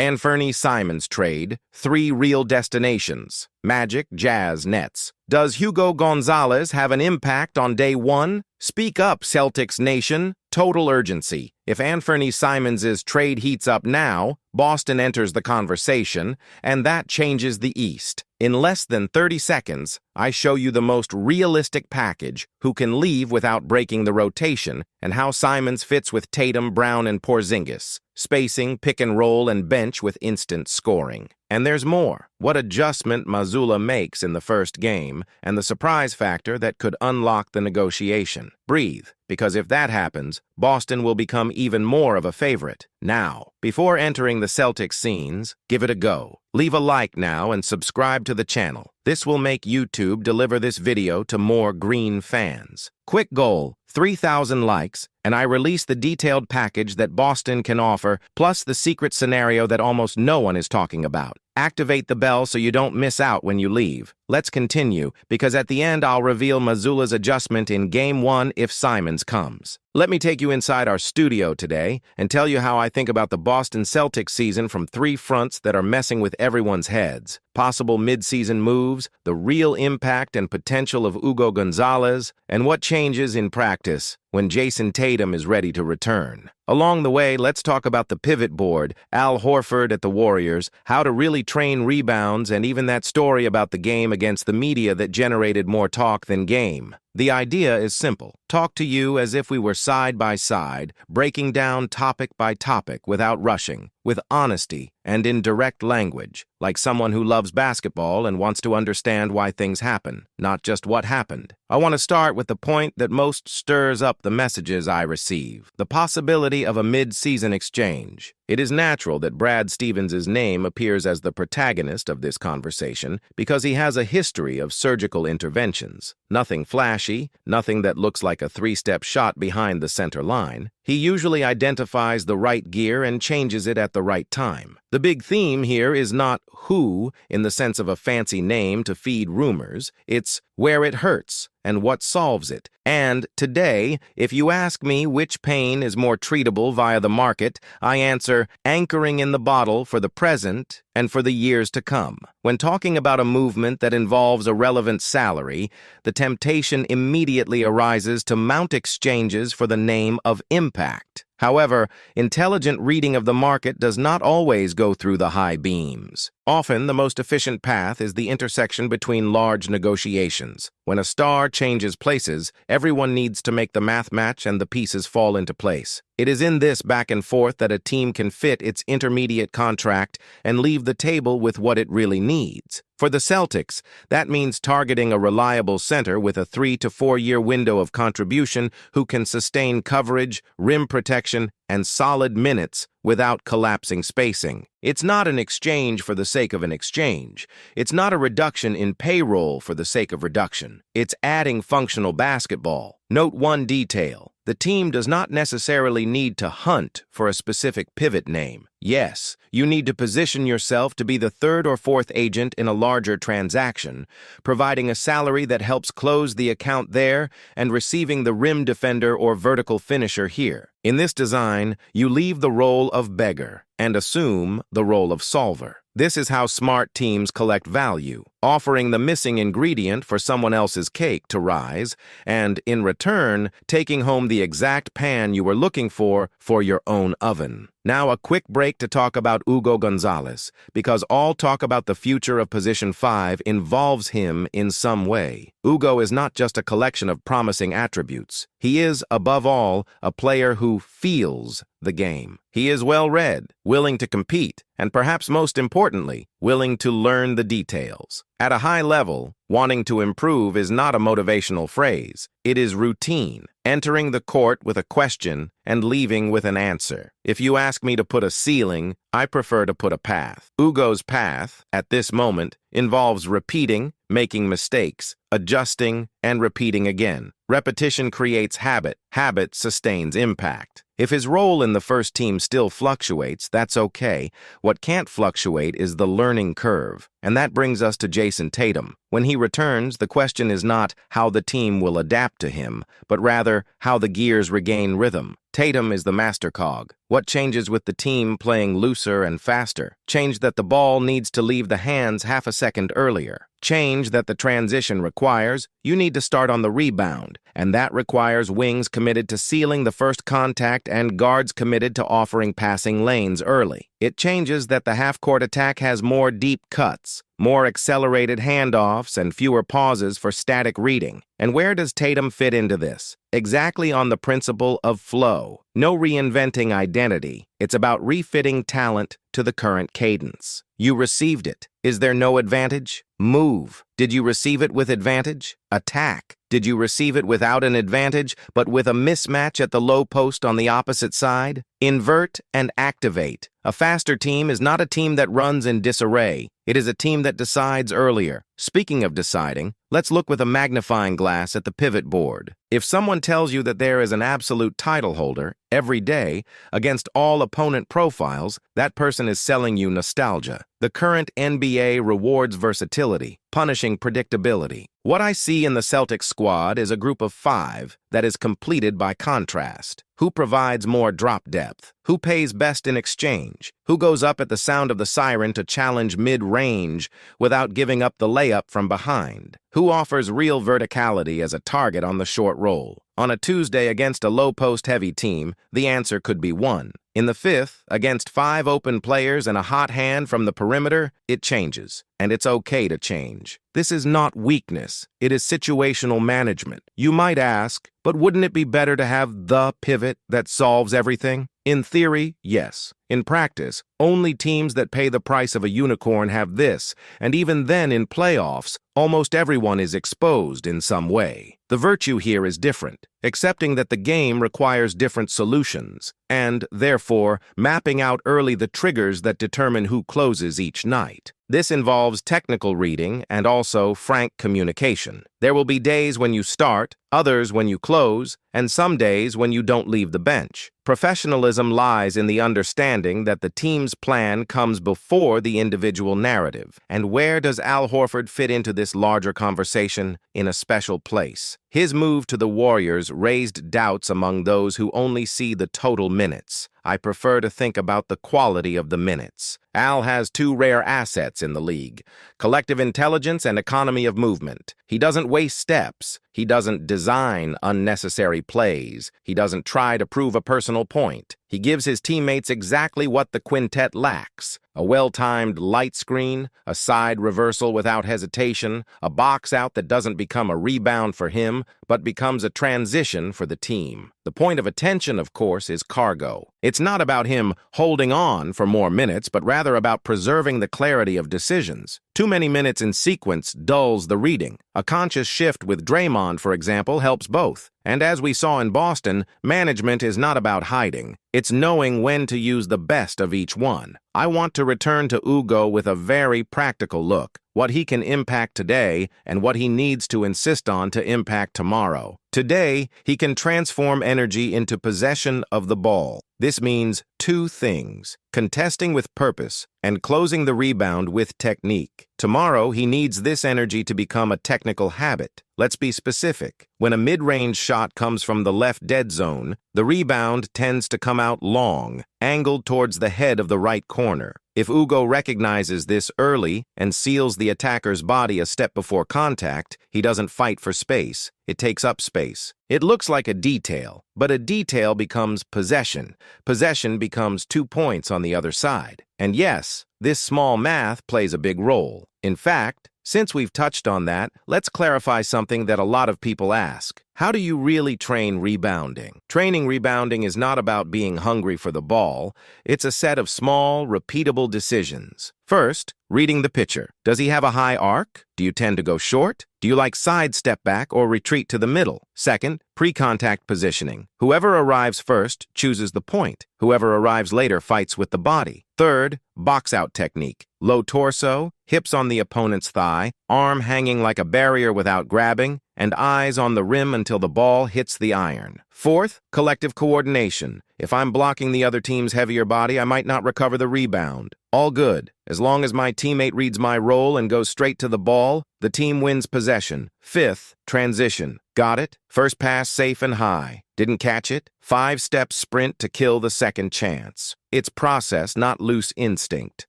Anfernee Simons trade, 3 real destinations, Magic, Jazz, Nets. Does Hugo Gonzalez have an impact on day 1? Speak up, Celtics Nation. Total urgency. If Anfernee Simons' trade heats up now, Boston enters the conversation, and that changes the East. In less than 30 seconds, I show you the most realistic package, who can leave without breaking the rotation, and how Simons fits with Tatum, Brown, and Porzingis. Spacing, pick and roll, and bench with instant scoring. And there's more. What adjustment Mazzulla makes in the first game, and the surprise factor that could unlock the negotiation. Breathe, because if that happens, Boston will become even more of a favorite. Now, before entering the Celtics scenes, give it a go. Leave a like now and subscribe to the channel. This will make YouTube deliver this video to more green fans. Quick goal, 3,000 likes, and I release the detailed package that Boston can offer, plus the secret scenario that almost no one is talking about. Activate the bell so you don't miss out when you leave. Let's continue, because at the end I'll reveal Mazzulla's adjustment in Game 1 if Simons comes. Let me take you inside our studio today and tell you how I think about the Boston Celtics season from 3 fronts that are messing with everyone's heads. Possible mid-season moves, the real impact and potential of Ugo Gonzalez, and what changes in practice when Jason Tatum is ready to return. Along the way, let's talk about the pivot board, Al Horford at the Warriors, how to really train rebounds, and even that story about the game against the media that generated more talk than game. The idea is simple. Talk to you as if we were side by side, breaking down topic by topic without rushing, with honesty and in direct language, like someone who loves basketball and wants to understand why things happen, not just what happened. I want to start with the point that most stirs up the messages I receive, the possibility of a mid-season exchange. It is natural that Brad Stevens' name appears as the protagonist of this conversation because he has a history of surgical interventions. Nothing flashy, nothing that looks like a 3-step shot behind the center line. He usually identifies the right gear and changes it at the right time. The big theme here is not who, in the sense of a fancy name to feed rumors. It's where it hurts and what solves it. And today, if you ask me which pain is more treatable via the market, I answer anchoring in the bottle for the present and for the years to come. When talking about a movement that involves a relevant salary, the temptation immediately arises to mount exchanges for the name of impact. However, intelligent reading of the market does not always go through the high beams. Often, the most efficient path is the intersection between large negotiations. When a star changes places, everyone needs to make the math match and the pieces fall into place. It is in this back and forth that a team can fit its intermediate contract and leave the table with what it really needs. For the Celtics, that means targeting a reliable center with a 3 to 4 year window of contribution who can sustain coverage, rim protection, and solid minutes without collapsing spacing. It's not an exchange for the sake of an exchange. It's not a reduction in payroll for the sake of reduction. It's adding functional basketball. Note one detail. The team does not necessarily need to hunt for a specific pivot name. Yes, you need to position yourself to be the 3rd or 4th agent in a larger transaction, providing a salary that helps close the account there and receiving the rim defender or vertical finisher here. In this design, you leave the role of beggar and assume the role of solver. This is how smart teams collect value, offering the missing ingredient for someone else's cake to rise, and, in return, taking home the exact pan you were looking for your own oven. Now a quick break to talk about Ugo Gonzalez, because all talk about the future of position 5 involves him in some way. Ugo is not just a collection of promising attributes. He is, above all, a player who feels the game. He is well-read, willing to compete, and perhaps most importantly, willing to learn the details. At a high level, wanting to improve is not a motivational phrase. It is routine, entering the court with a question and leaving with an answer. If you ask me to put a ceiling, I prefer to put a path. Ugo's path, at this moment, involves repeating, making mistakes, adjusting, and repeating again. Repetition creates habit. Habit sustains impact. If his role in the first team still fluctuates, that's okay. What can't fluctuate is the learning curve. And that brings us to Jason Tatum. When he returns, the question is not how the team will adapt to him, but rather how the gears regain rhythm. Tatum is the master cog. What changes with the team playing looser and faster? Change that the ball needs to leave the hands half a second earlier. Change that the transition requires you need to start on the rebound, and that requires wings committed to sealing the first contact and guards committed to offering passing lanes early. It changes that the half-court attack has more deep cuts, more accelerated handoffs, and fewer pauses for static reading. And where does Tatum fit into this? Exactly on the principle of flow. No reinventing identity. It's about refitting talent to the current cadence. You received it. Is there no advantage? Move. Did you receive it with advantage? Attack. Did you receive it without an advantage, but with a mismatch at the low post on the opposite side? Invert and activate. A faster team is not a team that runs in disarray. It is a team that decides earlier. Speaking of deciding, let's look with a magnifying glass at the pivot board. If someone tells you that there is an absolute title holder every day against all opponent profiles, that person is selling you nostalgia. The current NBA rewards versatility, punishing predictability. What I see in the Celtics squad is a group of 5 that is completed by contrast. Who provides more drop depth? Who pays best in exchange? Who goes up at the sound of the siren to challenge mid-range without giving up the layup from behind? Who offers real verticality as a target on the short roll? On a Tuesday against a low-post heavy team, the answer could be 1. In the 5th, against 5 open players and a hot hand from the perimeter, it changes, and it's okay to change. This is not weakness, it is situational management. You might ask, but wouldn't it be better to have the pivot that solves everything? In theory, yes. In practice, only teams that pay the price of a unicorn have this, and even then in playoffs, almost everyone is exposed in some way. The virtue here is different, accepting that the game requires different solutions, and, therefore, mapping out early the triggers that determine who closes each night. This involves technical reading and also frank communication. There will be days when you start, others when you close, and some days when you don't leave the bench. Professionalism lies in the understanding that the team's plan comes before the individual narrative. And where does Al Horford fit into this larger conversation? In a special place. His move to the Warriors raised doubts among those who only see the total minutes. I prefer to think about the quality of the minutes. Al has 2 rare assets in the league: collective intelligence and economy of movement. He doesn't waste steps. He doesn't design unnecessary plays. He doesn't try to prove a personal point. He gives his teammates exactly what the quintet lacks: a well-timed light screen, a side reversal without hesitation, a box out that doesn't become a rebound for him, but becomes a transition for the team. The point of attention, of course, is cargo. It's not about him holding on for more minutes, but rather about preserving the clarity of decisions. Too many minutes in sequence dulls the reading. A conscious shift with Draymond, for example, helps both. And as we saw in Boston, management is not about hiding. It's knowing when to use the best of each one. I want to return to Ugo with a very practical look. What he can impact today and what he needs to insist on to impact tomorrow. Today, he can transform energy into possession of the ball. This means 2 things: contesting with purpose and closing the rebound with technique. Tomorrow, he needs this energy to become a technical habit. Let's be specific. When a mid-range shot comes from the left dead zone, the rebound tends to come out long, angled towards the head of the right corner. If Ugo recognizes this early and seals the attacker's body a step before contact, he doesn't fight for space. It takes up space. It looks like a detail, but a detail becomes possession. Possession becomes 2 points on the other side. And yes, this small math plays a big role. In fact, since we've touched on that, let's clarify something that a lot of people ask. How do you really train rebounding? Training rebounding is not about being hungry for the ball. It's a set of small, repeatable decisions. First, reading the pitcher. Does he have a high arc? Do you tend to go short? Do you like side step back or retreat to the middle? Second, pre-contact positioning. Whoever arrives first chooses the point. Whoever arrives later fights with the body. Third, box-out technique. Low torso, hips on the opponent's thigh, arm hanging like a barrier without grabbing. and eyes on the rim until the ball hits the iron. Fourth, collective coordination. If I'm blocking the other team's heavier body, I might not recover the rebound. All good. As long as my teammate reads my role and goes straight to the ball, the team wins possession. Fifth, transition. Got it? First pass safe and high. Didn't catch it? 5-step sprint to kill the second chance. It's process, not loose instinct.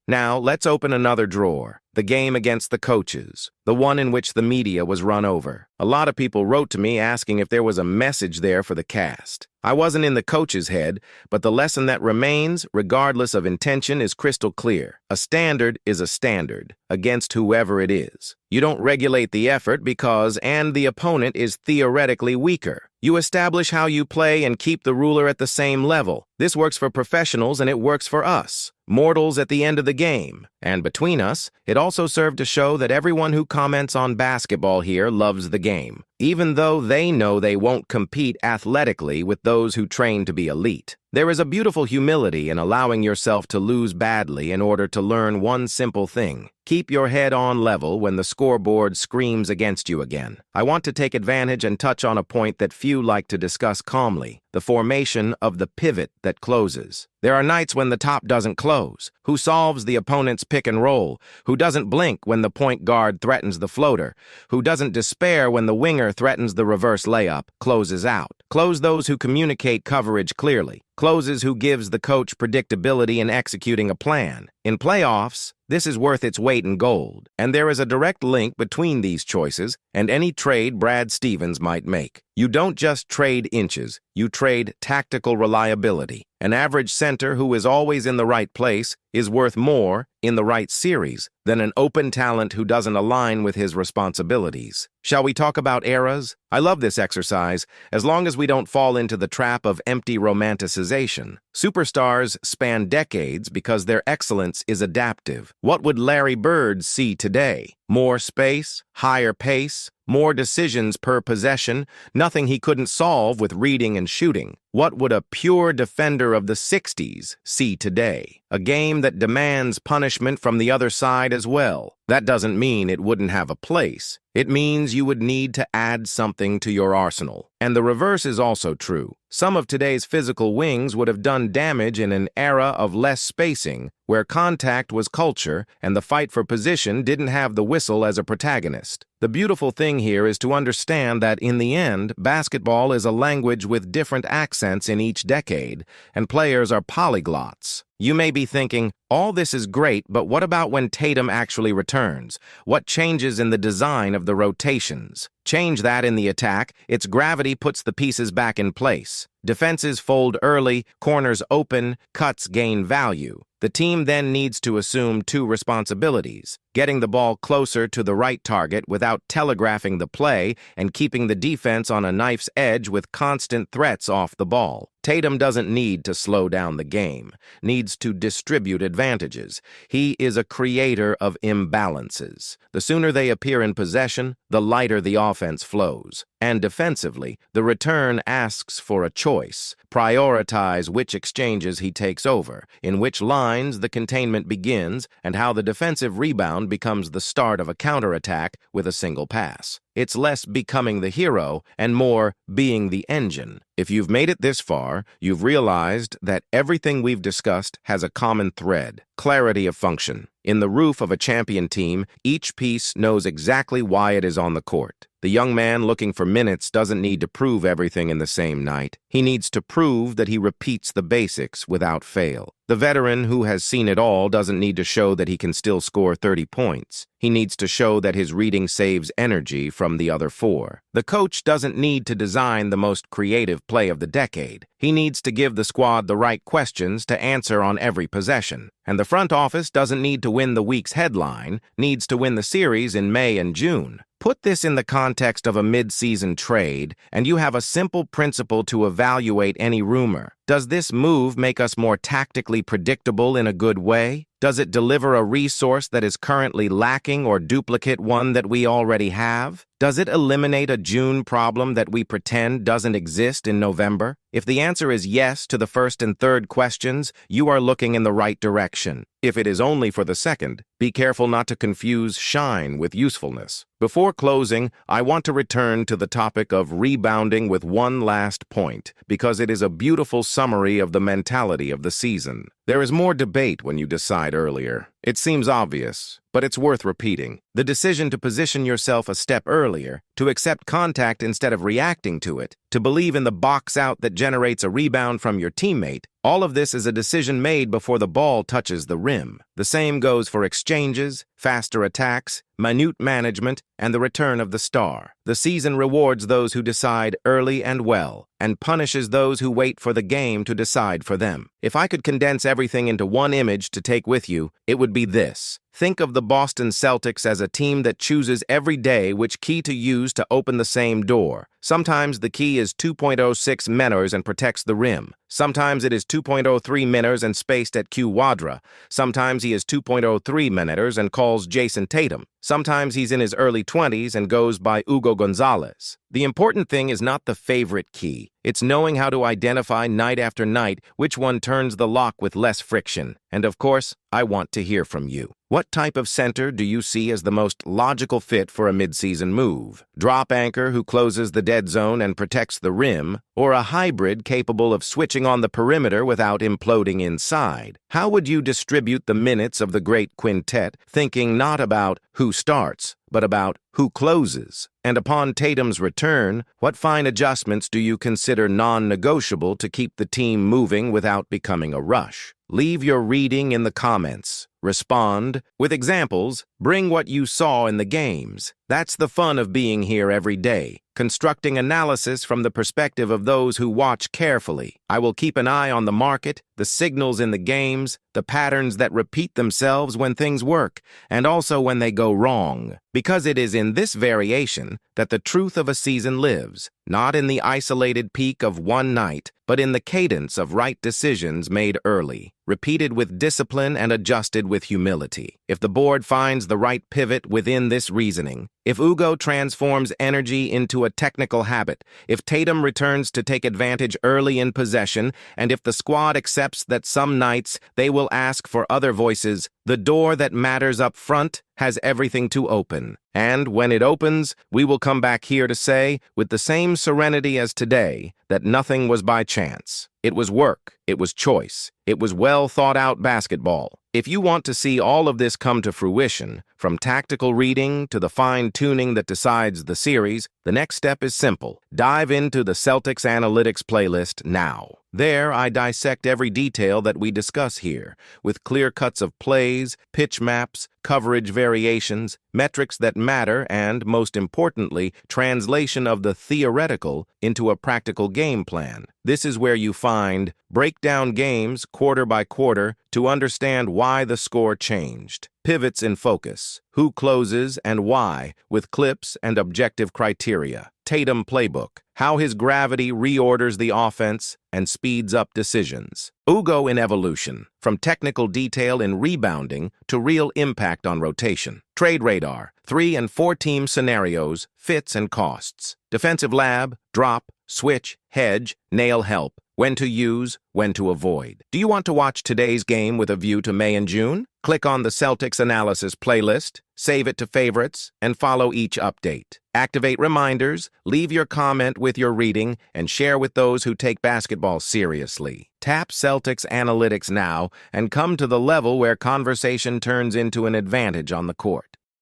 Now, let's open another drawer. The game against the coaches. The one in which the media was run over. A lot of people wrote to me asking if there was a message there for the cast. I wasn't in the coach's head, but the lesson that remains, regardless of intention, is crystal clear. A standard is a standard, against whoever it is. You don't regulate the effort because the opponent is theoretically weaker. You establish how you play and keep the ruler at the same level. This works for professionals and it works for us, mortals at the end of the game. And between us, it also served to show that everyone who comments on basketball here loves the game, even though they know they won't compete athletically with those who train to be elite. There is a beautiful humility in allowing yourself to lose badly in order to learn one simple thing. Keep your head on level when the scoreboard screams against you again. I want to take advantage and touch on a point that few like to discuss calmly, the formation of the pivot that closes. There are nights when the top doesn't close. Who solves the opponent's pick and roll? Who doesn't blink when the point guard threatens the floater? Who doesn't despair when the winger threatens the reverse layup? Closes out. Close those who communicate coverage clearly. Closes who gives the coach predictability in executing a plan. In playoffs, this is worth its weight in gold, and there is a direct link between these choices and any trade Brad Stevens might make. You don't just trade inches, you trade tactical reliability. An average center who is always in the right place is worth more in the right series than an open talent who doesn't align with his responsibilities. Shall we talk about eras? I love this exercise, as long as we don't fall into the trap of empty romanticization. Superstars span decades because their excellence is adaptive. What would Larry Bird see today? More space, higher pace, more decisions per possession, nothing he couldn't solve with reading and shooting. What would a pure defender of the 60s see today? A game that demands punishment from the other side as well. That doesn't mean it wouldn't have a place. It means you would need to add something to your arsenal. And the reverse is also true. Some of today's physical wings would have done damage in an era of less spacing, where contact was culture and the fight for position didn't have the whistle as a protagonist. The beautiful thing here is to understand that in the end, basketball is a language with different accents in each decade, and players are polyglots. You may be thinking, all this is great, but what about when Tatum actually returns? What changes in the design of the rotations? Change that in the attack, its gravity puts the pieces back in place. Defenses fold early, corners open, cuts gain value. The team then needs to assume two responsibilities: getting the ball closer to the right target without telegraphing the play and keeping the defense on a knife's edge with constant threats off the ball. Tatum doesn't need to slow down the game, needs to distribute advantages. He is a creator of imbalances. The sooner they appear in possession, the lighter the offense flows. And defensively, the return asks for a choice. Prioritize which exchanges he takes over, in which lines the containment begins, and how the defensive rebound becomes the start of a counterattack with a single pass. It's less becoming the hero and more being the engine. If you've made it this far, you've realized that everything we've discussed has a common thread: clarity of function. In the roof of a champion team, each piece knows exactly why it is on the court. The young man looking for minutes doesn't need to prove everything in the same night. He needs to prove that he repeats the basics without fail. The veteran who has seen it all doesn't need to show that he can still score 30 points. He needs to show that his reading saves energy from the other 4. The coach doesn't need to design the most creative play of the decade. He needs to give the squad the right questions to answer on every possession. And the front office doesn't need to win the week's headline, needs to win the series in May and June. Put this in the context of a mid-season trade, and you have a simple principle to evaluate any rumor. Does this move make us more tactically predictable in a good way? Does it deliver a resource that is currently lacking or duplicate one that we already have? Does it eliminate a June problem that we pretend doesn't exist in November? If the answer is yes to the first and third questions, you are looking in the right direction. If it is only for the second, be careful not to confuse shine with usefulness. Before closing, I want to return to the topic of rebounding with one last point, because it is a beautiful summary of the mentality of the season. There is more debate when you decide earlier. It seems obvious, but it's worth repeating. The decision to position yourself a step earlier, to accept contact instead of reacting to it, to believe in the box out that generates a rebound from your teammate, all of this is a decision made before the ball touches the rim. The same goes for exchanges, faster attacks, minute management, and the return of the star. The season rewards those who decide early and well, and punishes those who wait for the game to decide for them. If I could condense everything into one image to take with you, it would be this. Think of the Boston Celtics as a team that chooses every day which key to use to open the same door. Sometimes the key is 2.06 meters and protects the rim. Sometimes it is 2.03 meters and spaced at Q Wadra. Sometimes he is 2.03 meters and calls Jason Tatum. Sometimes he's in his early 20s and goes by Ugo Gonzalez. The important thing is not the favorite key. It's knowing how to identify night after night which one turns the lock with less friction. And of course, I want to hear from you. What type of center do you see as the most logical fit for a midseason move? Drop anchor who closes the dead zone and protects the rim, or a hybrid capable of switching on the perimeter without imploding inside? How would you distribute the minutes of the great quintet, thinking not about who starts, but about who closes? And upon Tatum's return, what fine adjustments do you consider non-negotiable to keep the team moving without becoming a rush? Leave your reading in the comments. Respond with examples. Bring what you saw in the games. That's the fun of being here every day, constructing analysis from the perspective of those who watch carefully. I will keep an eye on the market, the signals in the games, the patterns that repeat themselves when things work, and also when they go wrong. Because it is in this variation that the truth of a season lives, not in the isolated peak of one night, but in the cadence of right decisions made early, repeated with discipline and adjusted with humility. If the board finds the right pivot within this reasoning, if Ugo transforms energy into a technical habit, if Tatum returns to take advantage early in possession, and if the squad accepts that some nights they will ask for other voices, the door that matters up front has everything to open. And when it opens, we will come back here to say, with the same serenity as today, that nothing was by chance. It was work. It was choice. It was well thought out basketball. If you want to see all of this come to fruition, from tactical reading to the fine-tuning that decides the series, the next step is simple. Dive into the Celtics Analytics playlist now. There, I dissect every detail that we discuss here, with clear cuts of plays, pitch maps, coverage variations, metrics that matter, and, most importantly, translation of the theoretical into a practical game plan. This is where you find break down games quarter by quarter to understand why the score changed, pivots in focus, who closes and why, with clips and objective criteria, Tatum playbook, how his gravity reorders the offense and speeds up decisions, Ugo in evolution, from technical detail in rebounding to real impact on rotation, trade radar, 3 and 4 team scenarios, fits and costs, defensive lab, drop, switch, hedge, nail help, when to use, when to avoid. Do you want to watch today's game with a view to May and June? Click on the Celtics Analysis playlist, save it to favorites, and follow each update. Activate reminders, leave your comment with your reading, and share with those who take basketball seriously. Tap Celtics Analytics now and come to the level where conversation turns into an advantage on the court.